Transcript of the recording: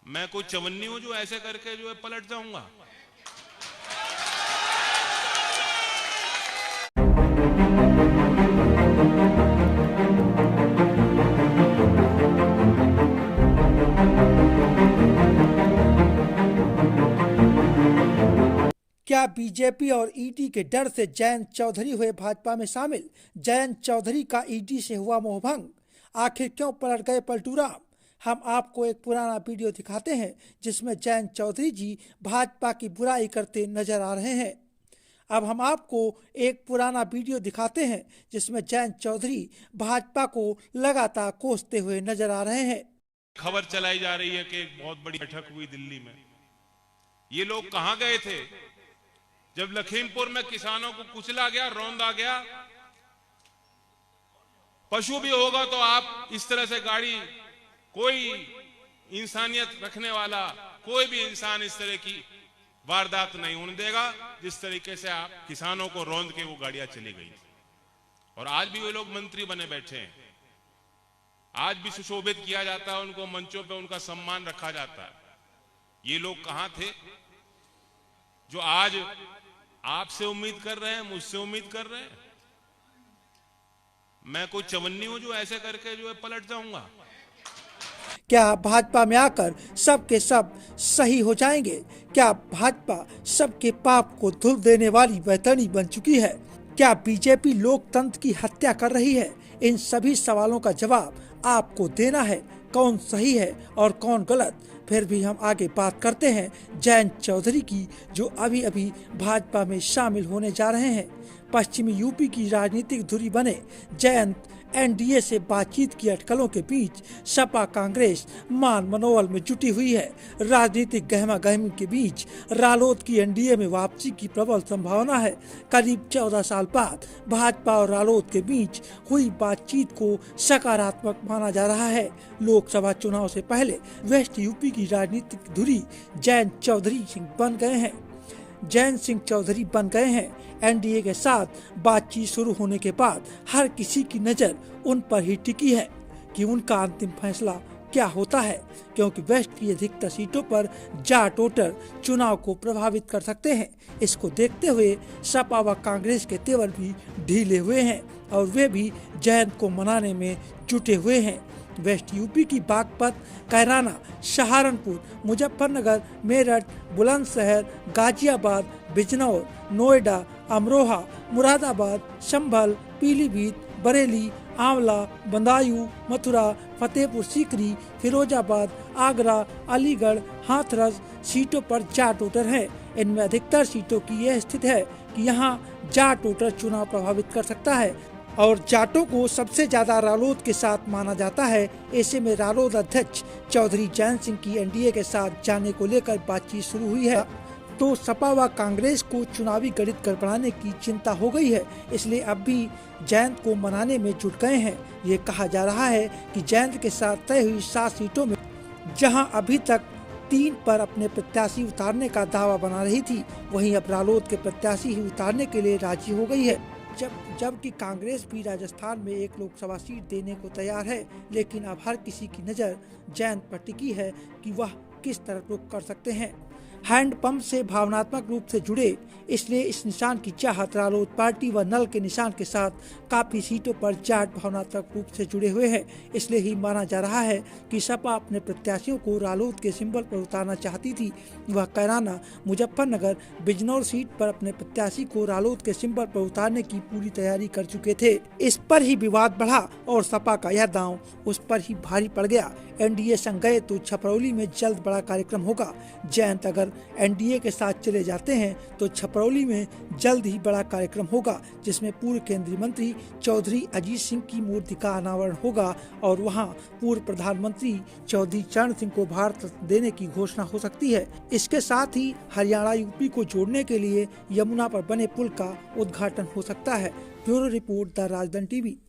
मैं कोई चवन्नी हूं जो ऐसे करके जो है पलट जाऊंगा। क्या बीजेपी और ईडी के डर से जयंत चौधरी हुए भाजपा में शामिल? जयंत चौधरी का ईडी से हुआ मोहभंग, आखिर क्यों पलट गए पलटू राम? हम आपको एक पुराना वीडियो दिखाते हैं जिसमें जयंत चौधरी जी भाजपा की बुराई करते नजर आ रहे हैं। अब हम आपको एक पुराना वीडियो दिखाते हैं जिसमें जयंत चौधरी भाजपा को लगातार कोसते हुए नजर आ रहे हैं। खबर चलाई जा रही है कि एक बहुत बड़ी बैठक हुई दिल्ली में। ये लोग कहां गए थे जब लखीमपुर में किसानों को कुचला गया, रौंदा गया? पशु भी होगा तो आप इस तरह से गाड़ी, कोई इंसानियत रखने वाला कोई भी इंसान इस तरह की वारदात नहीं होने देगा जिस तरीके से आप किसानों को रौंद के वो गाड़ियां चली गई। और आज भी वे लोग मंत्री बने बैठे हैं, आज भी सुशोभित किया जाता है उनको, मंचों पे उनका सम्मान रखा जाता है। ये लोग कहां थे जो आज आपसे उम्मीद कर रहे हैं, मुझसे उम्मीद कर रहे हैं? मैं कोई चवन्नी हूं जो ऐसे करके जो है पलट जाऊंगा? क्या भाजपा में आकर सब के सब सही हो जाएंगे? क्या भाजपा सबके पाप को धुल देने वाली वैतरणी बन चुकी है? क्या बीजेपी लोकतंत्र की हत्या कर रही है? इन सभी सवालों का जवाब आपको देना है, कौन सही है और कौन गलत। फिर भी हम आगे बात करते हैं जयंत चौधरी की, जो अभी अभी भाजपा में शामिल होने जा रहे हैं। पश्चिमी यूपी की राजनीतिक धुरी बने जयंत एनडीए से बातचीत की अटकलों के बीच सपा कांग्रेस मान मनोबल में जुटी हुई है। राजनीतिक गहमा गहमी के बीच रालोद की एनडीए में वापसी की प्रबल संभावना है। करीब 14 साल बाद भाजपा और रालोद के बीच हुई बातचीत को सकारात्मक माना जा रहा है। लोकसभा चुनाव से पहले वेस्ट यूपी की राजनीतिक धुरी जयंत चौधरी बन गए हैं। एनडीए के साथ बातचीत शुरू होने के बाद हर किसी की नज़र उन पर ही टिकी है कि उनका अंतिम फैसला क्या होता है, क्योंकि वेस्ट की अधिकतर सीटों पर जाट वोटर चुनाव को प्रभावित कर सकते हैं। इसको देखते हुए सपा व कांग्रेस के तेवर भी ढीले हुए हैं और वे भी जयंत को मनाने में जुटे हुए हैं। वेस्ट यूपी की बागपत, कैराना, सहारनपुर, मुजफ्फरनगर, मेरठ, बुलंदशहर, गाजियाबाद, बिजनौर, नोएडा, अमरोहा, मुरादाबाद, संभल, पीलीभीत, बरेली, आंवला, बदायूं, मथुरा, फतेहपुर सीकरी, फिरोजाबाद, आगरा, अलीगढ़, हाथरस सीटों पर जाट वोटर हैं। इनमें अधिकतर सीटों की यह स्थिति है कि यहाँ जाट वोटर चुनाव प्रभावित कर सकता है और जाटों को सबसे ज्यादा रालोद के साथ माना जाता है। ऐसे में रालोद अध्यक्ष चौधरी जयंत सिंह की एनडीए के साथ जाने को लेकर बातचीत शुरू हुई है, तो सपा व कांग्रेस को चुनावी गणित गड़बड़ाने की चिंता हो गई है, इसलिए अब भी जयंत को मनाने में जुट गए हैं। ये कहा जा रहा है कि जयंत के साथ तय हुई 7 सीटों में जहां अभी तक 3 पर अपने प्रत्याशी उतारने का दावा बना रही थी, वहीं अब रालोद के प्रत्याशी ही उतारने के लिए राजी हो गई है। जबकि कांग्रेस भी राजस्थान में एक लोकसभा सीट देने को तैयार है, लेकिन अब हर किसी की नज़र जयंत पर टिकी है कि वह किस तरफ रुख कर सकते हैं। हैंडपंप से भावनात्मक रूप से जुड़े, इसलिए इस निशान की चाहत रालोद पार्टी व नल के निशान के साथ काफ़ी सीटों पर जाट भावनात्मक रूप से जुड़े हुए हैं। इसलिए ही माना जा रहा है कि सपा अपने प्रत्याशियों को रालोद के सिंबल पर उतारना चाहती थी। वह कैराना, मुजफ्फरनगर, बिजनौर सीट पर अपने प्रत्याशी को रालोद के सिंबल पर उतारने की पूरी तैयारी कर चुके थे। इस पर ही विवाद बढ़ा और सपा का यह दांव उस पर ही भारी पड़ गया। एनडीए संग गए तो छपरौली में जल्द बड़ा कार्यक्रम होगा। जयंत अगर एनडीए के साथ चले जाते हैं तो छपरौली में जल्द ही बड़ा कार्यक्रम होगा, जिसमें पूर्व केंद्रीय मंत्री चौधरी अजीत सिंह की मूर्ति का अनावरण होगा और वहां पूर्व प्रधानमंत्री चौधरी चरण सिंह को भारत रत्न देने की घोषणा हो सकती है। इसके साथ ही हरियाणा यूपी को जोड़ने के लिए यमुना पर बने पुल का उद्घाटन हो सकता है। Bureau report, the Rajdan TV.